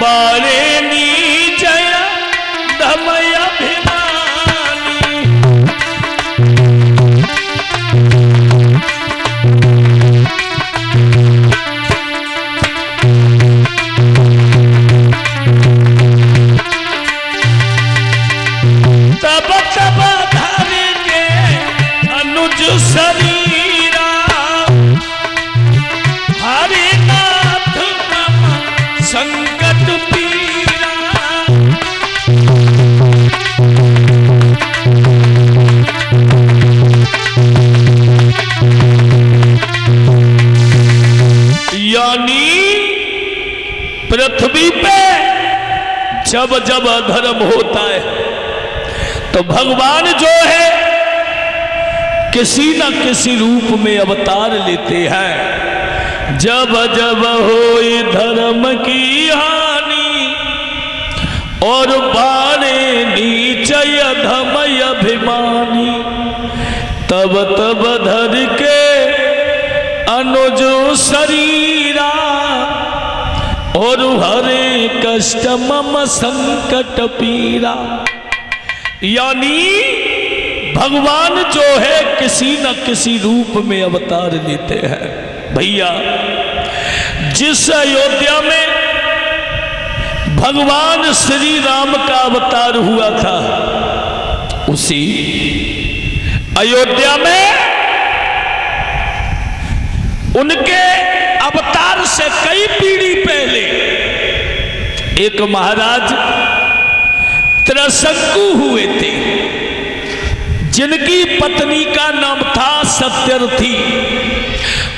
बारे नीचय धमय अभिमानी। तब तब धरेंगे अनुज शरीरा हरे नाथ नम संकट पीरा। यानी पृथ्वी पे जब जब अधर्म होता है तो भगवान जो है किसी न किसी रूप में अवतार लेते हैं। जब जब होई धर्म की हानि और बारे नीचय धमय अभिमानी, तब तब धर के अनुजो शरीरा और हरे कष्ट मम संकट पीरा। यानी भगवान जो है किसी न किसी रूप में अवतार लेते हैं। भैया जिस अयोध्या में भगवान श्री राम का अवतार हुआ था उसी अयोध्या में उनके अवतार से कई पीढ़ी पहले एक महाराज त्रिशंकु हुए थे जिनकी पत्नी का नाम था सत्यरथी।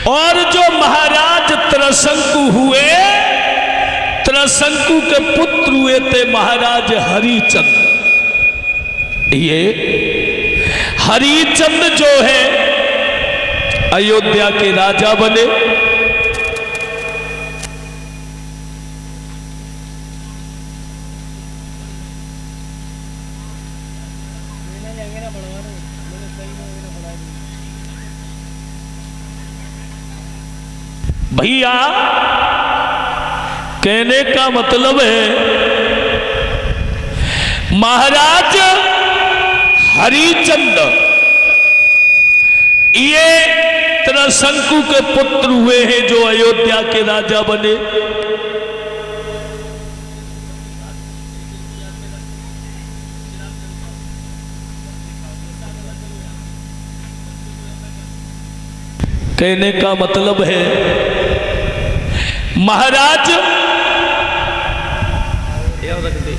और जो महाराज त्रिशंकु हुए, त्रिशंकु के पुत्र हुए थे महाराज हरिचंद्र। ये हरिचंद्र जो है अयोध्या के राजा बने। भैया कहने का मतलब है महाराज हरिचंद्र ये त्रिशंकु के पुत्र हुए हैं जो अयोध्या के राजा बने। कहने का मतलब है महाराज रख दे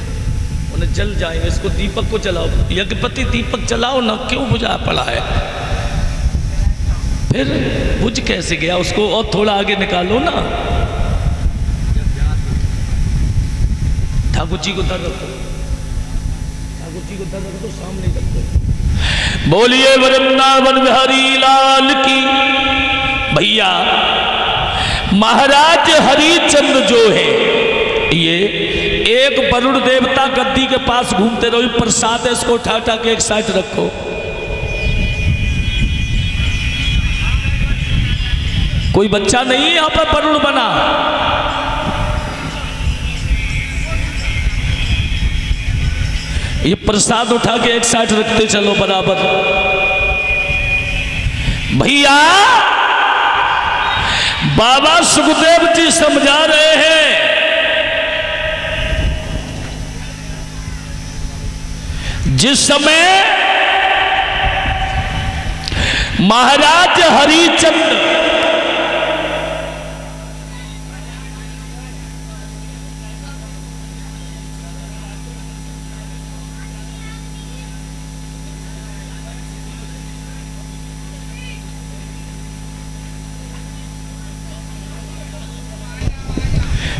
उन्हें जल जाएंगे। इसको दीपक को जलाओ, यज्ञपति दीपक जलाओ ना, क्यों बुझा पड़ा है? फिर बुझ कैसे गया? उसको और थोड़ा आगे निकालो ना। ठाकुर जी को दर रखो, ठाकुर जी को दर रख दो, सामने रखो। बोलिए वृंदावन बिहारी लाल की। भैया महाराज हरिचंद्र जो है ये एक वरुण देवता गद्दी के पास घूमते रहो। प्रसाद है, इसको उठा उठा के एक साइड रखो। कोई बच्चा नहीं है यहां पर वरुण बना। ये प्रसाद उठा के एक साइड रखते चलो बराबर। भैया बाबा सुखदेव जी समझा रहे हैं जिस समय महाराज हरिचंद्र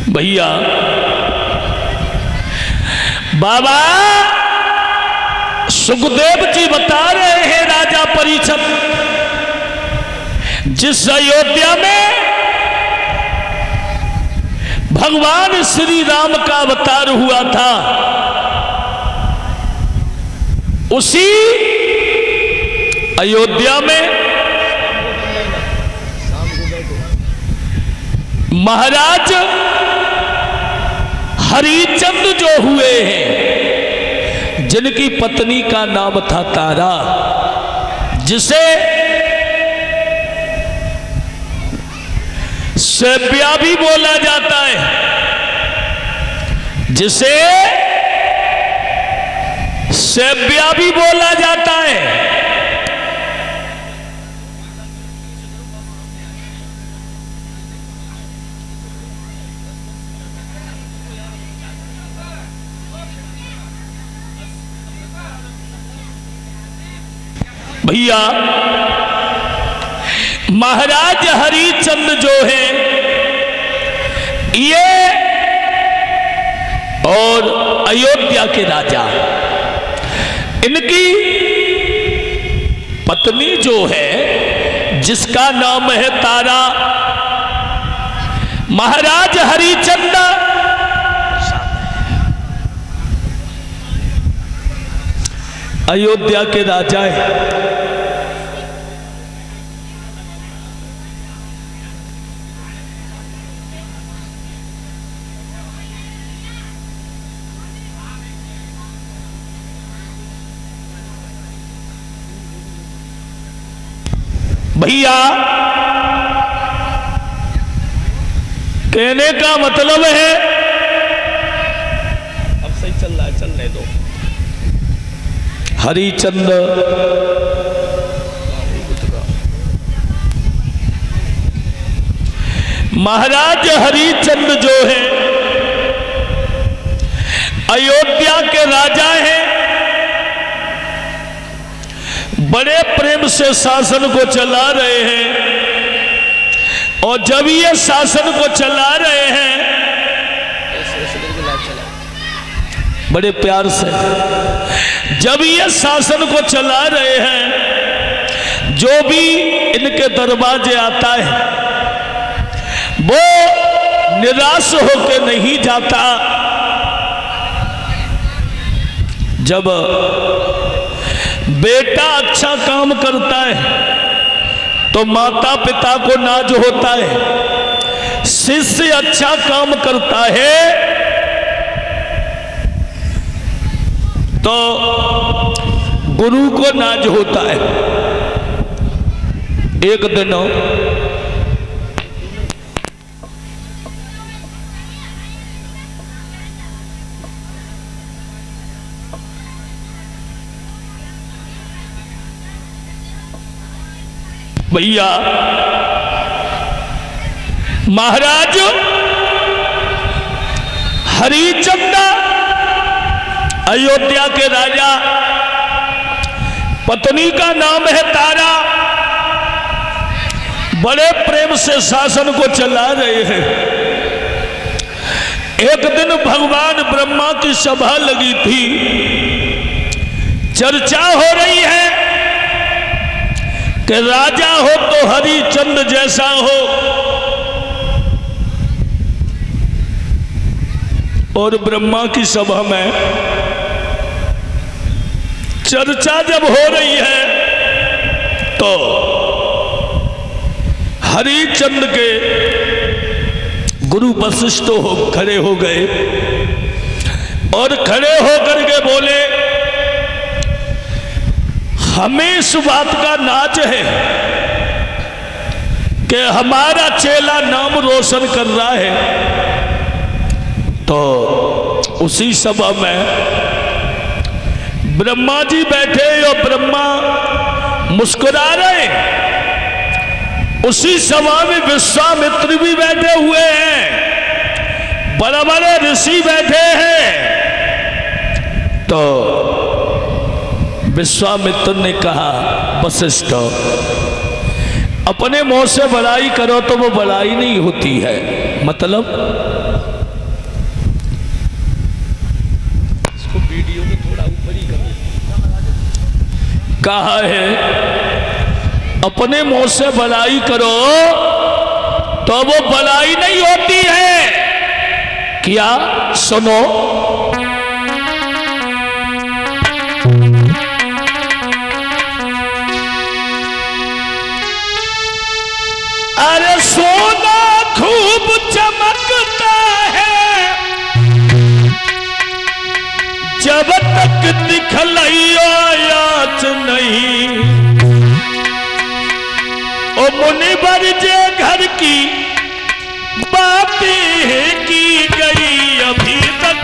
भैया बाबा सुखदेव जी बता रहे हैं राजा परीक्षित जिस अयोध्या में भगवान श्री राम का अवतार हुआ था उसी अयोध्या में महाराज हरिचंद जो हुए हैं, जिनकी पत्नी का नाम था तारा, जिसे सेव्या भी बोला जाता है, जिसे सेव्या भी बोला जाता है। भैया महाराज हरिचंद जो है ये और अयोध्या के राजा, इनकी पत्नी जो है जिसका नाम है तारा, महाराज हरिचंद अयोध्या के राजा है। भैया कहने का मतलब है, अब सही चल रहा है, चलने दो। हरिचंद महाराज हरिचंद जो है अयोध्या के राजा हैं, बड़े प्रेम से शासन को चला रहे हैं। और जब ये शासन को चला रहे हैं बड़े प्यार से, जब ये शासन को चला रहे हैं, जो भी इनके दरवाजे आता है वो निराश होकर नहीं जाता। जब बेटा अच्छा काम करता है तो माता पिता को नाज होता है, शिष्य अच्छा काम करता है तो गुरु को नाज होता है। एक दिन भैया महाराज हरिचंद अयोध्या के राजा, पत्नी का नाम है तारा, बड़े प्रेम से शासन को चला रहे हैं। एक दिन भगवान ब्रह्मा की सभा लगी थी, चर्चा हो रही है कि राजा हो तो हरिचंद जैसा हो, और ब्रह्मा की सभा में चर्चा जब हो रही है तो हरिचंद के गुरु वशिष्ठ खड़े हो गए और खड़े होकर के बोले, हमें इस बात का नाज है कि हमारा चेला नाम रोशन कर रहा है। तो उसी सभा में ब्रह्मा जी बैठे और ब्रह्मा मुस्कुरा रहे, उसी सभा में विश्वामित्र भी बैठे हुए हैं, बड़े बड़े ऋषि बैठे हैं। तो विश्वामित्र ने कहा, वशिष्ठ अपने मुंह से बड़ाई करो तो वो बड़ाई नहीं होती है। मतलब इसको वीडियो में थोड़ा ऊपर ही करो। कहा है अपने मुंह से बड़ाई करो तो वो बड़ाई नहीं होती है। क्या सुनो, अरे सोना खूब चमकता है तक दिखलैया याच नहीं। ओ मुनिवर जे घर की बातें की गई अभी तक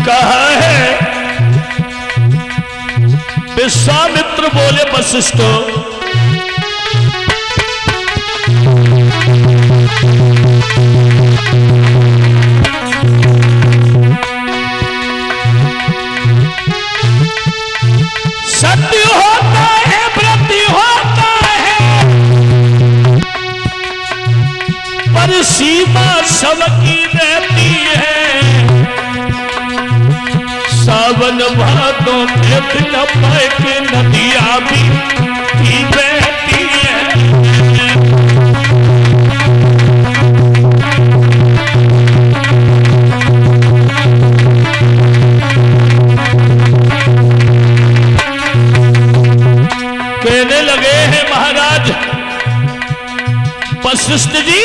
कहा है। विश्वामित्र बोले वशिष्ठ सत्य होता है वृद्धि होता है पर सीमा सबकी रहती है। सावन भादों में न पाए के नदियां भी बहती है। कहने लगे हैं महाराज वशिष्ठ जी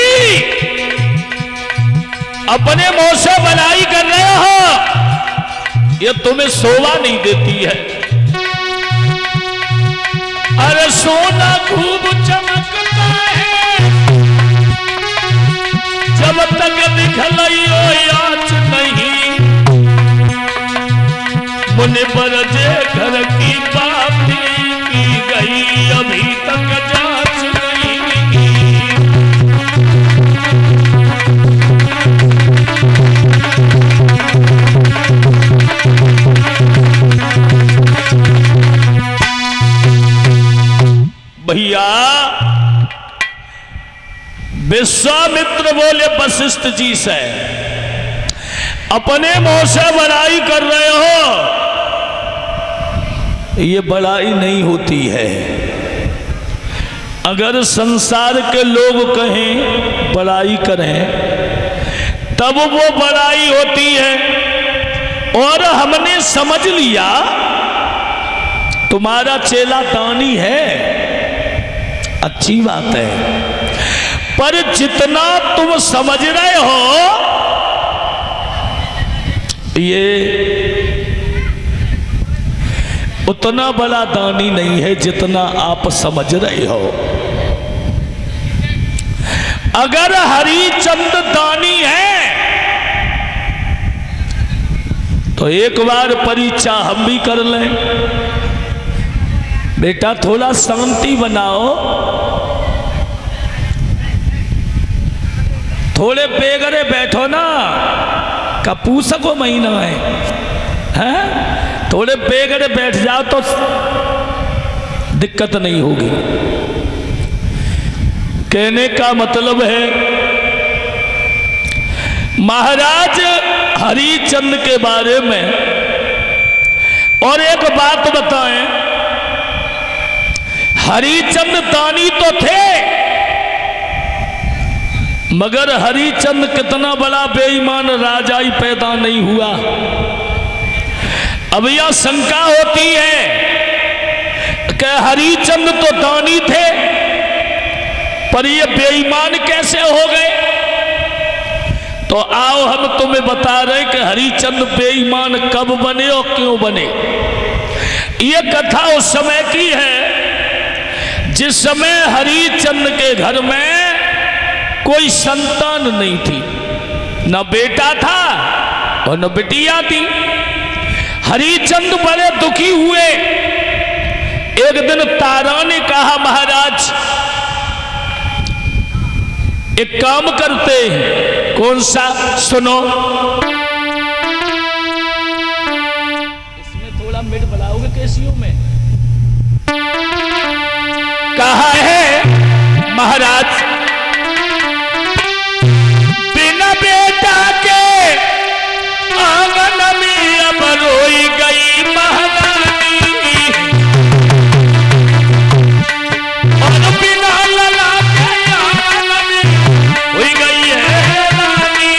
अपने मुंह से भलाई कर रहे हो, ये तुम्हें शोभा नहीं देती है। अरे सोना खूब चमकता है जब तक दिखलाइयो याच नहीं। मुनिवर जे घर की बातें की गई अभी तक जांच नहीं। भैया विश्वामित्र बोले वशिष्ठ जी से अपने मुंह से बड़ाई कर रहे हो, ये बड़ाई नहीं होती है। अगर संसार के लोग कहें बड़ाई करें तब वो बड़ाई होती है। और हमने समझ लिया तुम्हारा चेला दानी है, अच्छी बात है, पर जितना तुम समझ रहे हो ये उतना बड़ा दानी नहीं है जितना आप समझ रहे हो। अगर हरिचंद दानी है तो एक बार परीक्षा हम भी कर लें। बेटा थोड़ा शांति बनाओ, थोड़े बेगरे बैठो ना, कपूस को महीना है, थोड़े बेगरे बैठ जाओ तो दिक्कत नहीं होगी। कहने का मतलब है महाराज हरिचंद के बारे में और एक बात बताएं, हरिचंद दानी तो थे मगर हरिचंद कितना बड़ा बेईमान राजा ही पैदा नहीं हुआ। अब यह शंका होती है कि हरिचंद तो दानी थे पर ये बेईमान कैसे हो गए। तो आओ हम तुम्हें बता रहे कि हरिचंद बेईमान कब बने और क्यों बने। ये कथा उस समय की है जिस समय हरिचंद के घर में कोई संतान नहीं थी, न बेटा था और न बिटिया थी। हरिचंद बड़े दुखी हुए। एक दिन तारा ने कहा महाराज एक काम करते हैं। कौन सा? सुनो। इसमें थोड़ा मिट बनाओगे कैसियों में। कहा है महाराज बिना बेटा के आंगन में अब रोई गई महारानी और बिना लला के आंगन में रोई गई है रानी।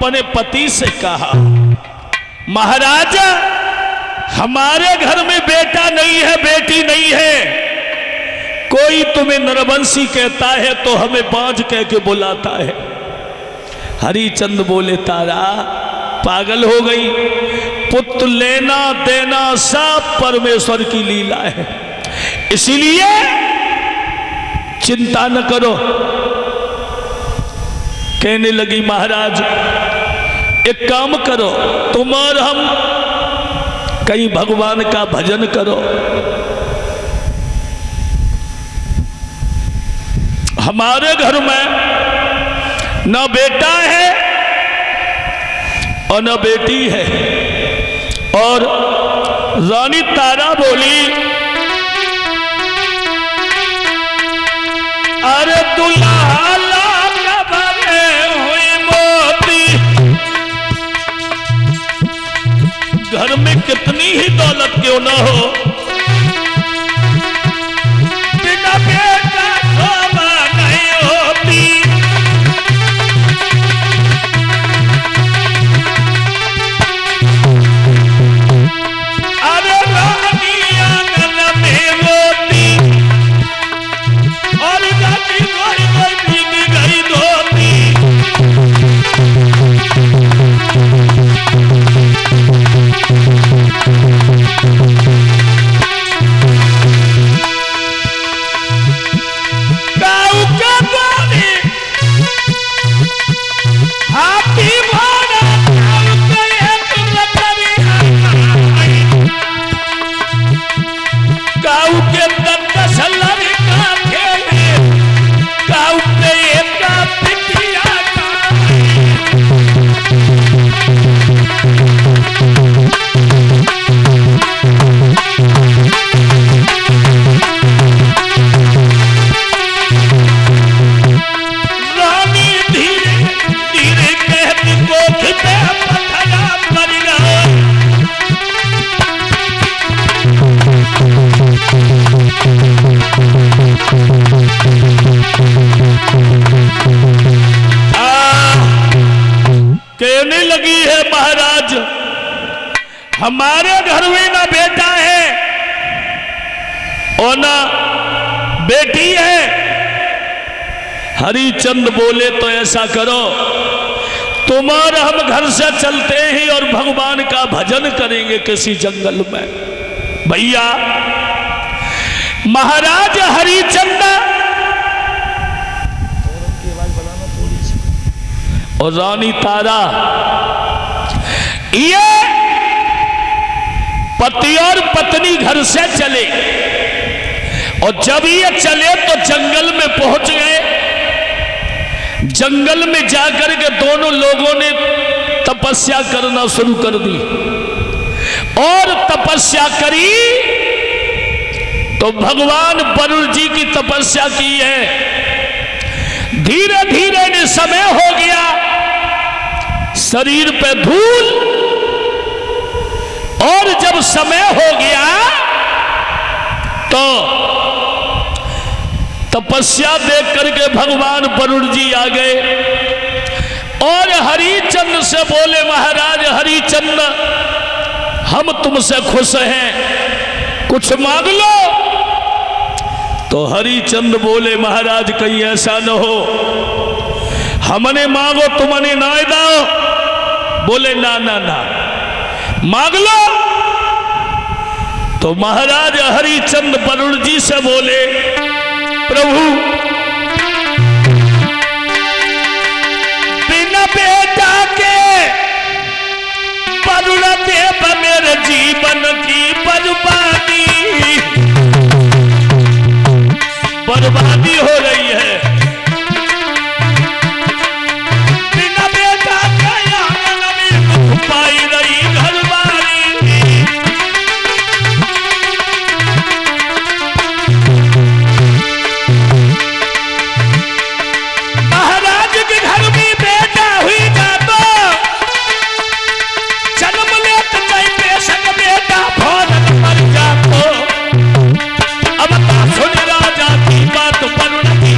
अपने पति से कहा, महाराजा हमारे घर में बेटा नहीं है, बेटी नहीं है, कोई तुम्हें नरवंशी कहता है तो हमें बांझ कह के बुलाता है। हरिचंद बोले, तारा पागल हो गई, पुत्र लेना देना सब परमेश्वर की लीला है, इसीलिए चिंता न करो। कहने लगी, महाराज एक काम करो, तुम और हम कहीं भगवान का भजन करो, हमारे घर में न बेटा है और न बेटी है। और रानी तारा बोली, अरे दुल्हा लाल भरे हुए मोती, घर में कितनी ही दौलत क्यों न हो, बिना बेटा शोभा नहीं होती। अरे रानी आंगन में रोती और जाती कोई कोई भीग गई धोती। काऊ का बोली हाथी घोड़ा काऊ के एक लकड़ी काऊ के दंत सलरी का खेले, काऊ के एक पिटिया रानी धीरे धीरे कहती कोख पे पत्थरा पड़ गया। कहने लगी है, महाराज हमारे घर में ना बेटा है और ना बेटी है। हरिचंद बोले, तो ऐसा करो, तुम और हम घर से चलते हैं और भगवान का भजन करेंगे किसी जंगल में। भैया महाराज हरिचंद और रानी तारा ये पति और पत्नी घर से चले, और जब ये चले तो जंगल में पहुंच गए। जंगल में जाकर के दोनों लोगों ने तपस्या करना शुरू कर दी, और तपस्या करी तो भगवान वरुण जी की तपस्या की है। धीरे धीरे ने समय हो गया, शरीर पे धूल, और जब समय हो गया तो तपस्या देख करके भगवान वरुण जी आ गए और हरिचंद से बोले, महाराज हरिचंद हम तुमसे खुश हैं, कुछ मांग लो। तो हरिचंद बोले, महाराज कहीं ऐसा न हो हमने मांगो तुमने ना दो। बोले, ना ना ना मांग लो। तो महाराज हरिचंद वरुण जी से बोले, प्रभु बिना बेटा के वरुण देव मेरे जीवन की बर्बादी हो रही है। बिना बेटा के आंगन में दुख पाई रही घरवाली। महाराज के घर में बेटा हुई ना तो जन्म लेत नहीं बेशक बेटा भोरन मर जातो। अब सुन राजा की बात वरुण की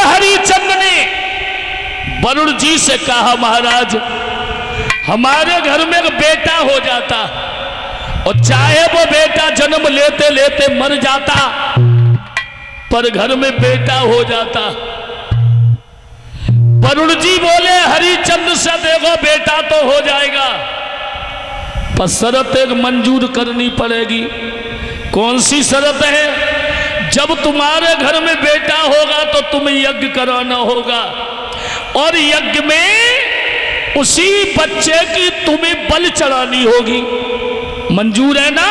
हरिचंद ने वरुण जी से कहा, महाराज हमारे घर में एक बेटा हो जाता और चाहे वो बेटा जन्म लेते लेते मर जाता, पर घर में बेटा हो जाता। वरुण जी बोले, हरिचंद से देखो बेटा तो हो जाएगा, पर शर्त एक मंजूर करनी पड़ेगी। कौन सी शर्त है? जब तुम्हारे घर में बेटा होगा तो तुम्हें यज्ञ कराना होगा, और यज्ञ में उसी बच्चे की तुम्हें बलि चढ़ानी होगी। मंजूर है ना?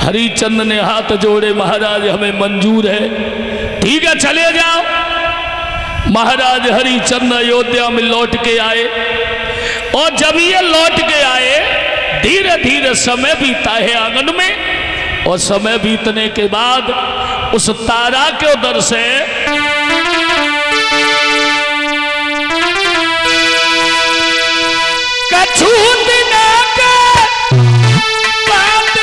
हरिचंद ने हाथ जोड़े, महाराज हमें मंजूर है। ठीक है, चले जाओ। महाराज हरिचंद अयोध्या में लौट के आए, और जब ये लौट के आए, धीरे धीरे समय बीता है आंगन में, और समय बीतने के बाद उस तारा के उधर से कछूत ना के बात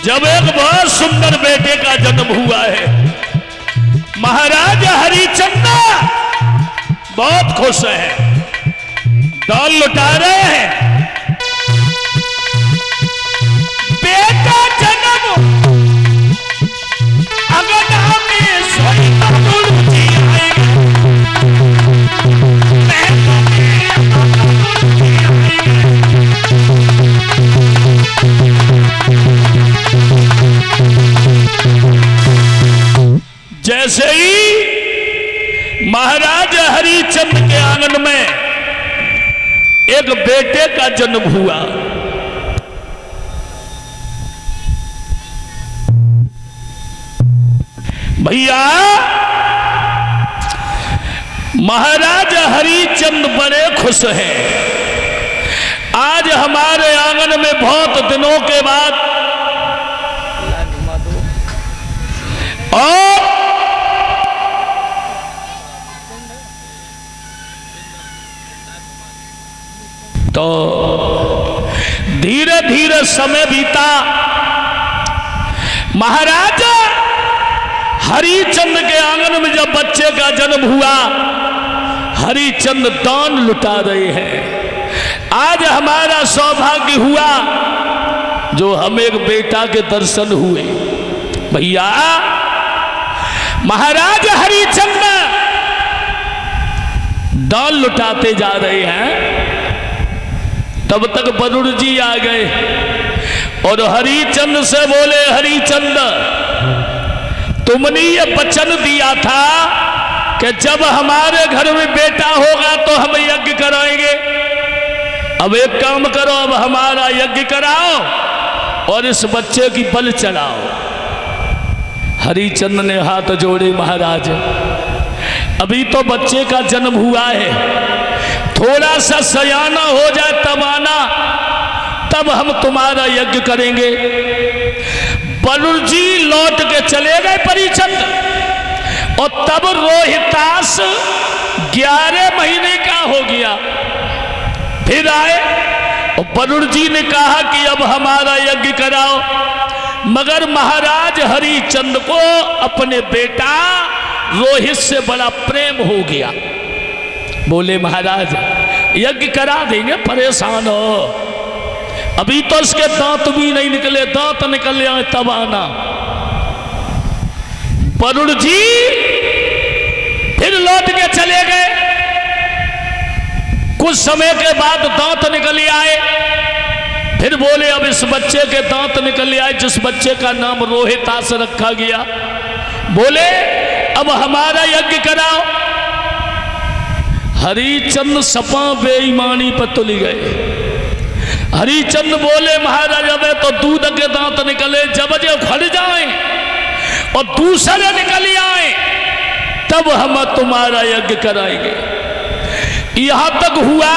जब एक बहुत सुंदर बेटे का जन्म हुआ है, महाराज हरिचंद बहुत खुश है, दौल लुटा रहे हैं। बेटा जन्म अगर हमें सोई जी जैसे ही महाराज हरिचंद के आंगन में एक बेटे का जन्म हुआ, भैया महाराज हरिचंद बड़े खुश हैं। आज हमारे आंगन में बहुत दिनों के बाद और तो धीरे धीरे समय बीता। महाराज हरिचंद के आंगन में जब बच्चे का जन्म हुआ, हरिचंद दान लुटा रहे हैं। आज हमारा सौभाग्य हुआ जो हमें एक बेटा के दर्शन हुए। भैया महाराज हरिचंद दान लुटाते जा रहे हैं, तब तक वरुण जी आ गए और हरिचंद से बोले, हरिचंद तुमने ये वचन दिया था कि जब हमारे घर में बेटा होगा तो हम यज्ञ कराएंगे। अब एक काम करो, अब हमारा यज्ञ कराओ और इस बच्चे की बलि चढ़ाओ। हरिचंद ने हाथ जोड़े, महाराज अभी तो बच्चे का जन्म हुआ है, थोड़ा सा सयाना हो जाए तब आना, तब हम तुम्हारा यज्ञ करेंगे। वरुण जी लौट के चले गए परिचंद, और तब रोहितास 11 महीने का हो गया। फिर आए और वरुण जी ने कहा कि अब हमारा यज्ञ कराओ, मगर महाराज हरिचंद को अपने बेटा रोहित से बड़ा प्रेम हो गया। बोले महाराज यज्ञ करा देंगे, परेशान हो, अभी तो इसके दांत भी नहीं निकले, दांत निकल आए तब आना। वरुण जी फिर लौट के चले गए। कुछ समय के बाद दांत निकल आए। फिर बोले अब इस बच्चे के दांत निकल आए जिस बच्चे का नाम रोहितास रखा गया। बोले अब हमारा यज्ञ कराओ। हरिचंद सपा बेईमानी पर तुल गए। हरिचंद बोले महाराज अब तो दूध के दांत निकले, जब जब खड़ जाए और दूसरे निकल आए तब हम तुम्हारा यज्ञ कराएंगे। यहां तक हुआ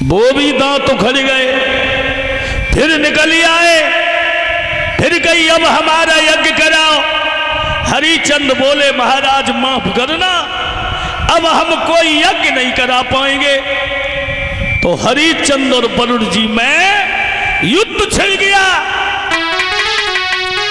वो भी दांत उखड़ गए, फिर निकल आए, फिर कही अब हमारा यज्ञ कराओ। हरिचंद बोले महाराज माफ करना, अब हम कोई यज्ञ नहीं करा पाएंगे। तो हरिचंद और वरुण जी में युद्ध छिड़ गया।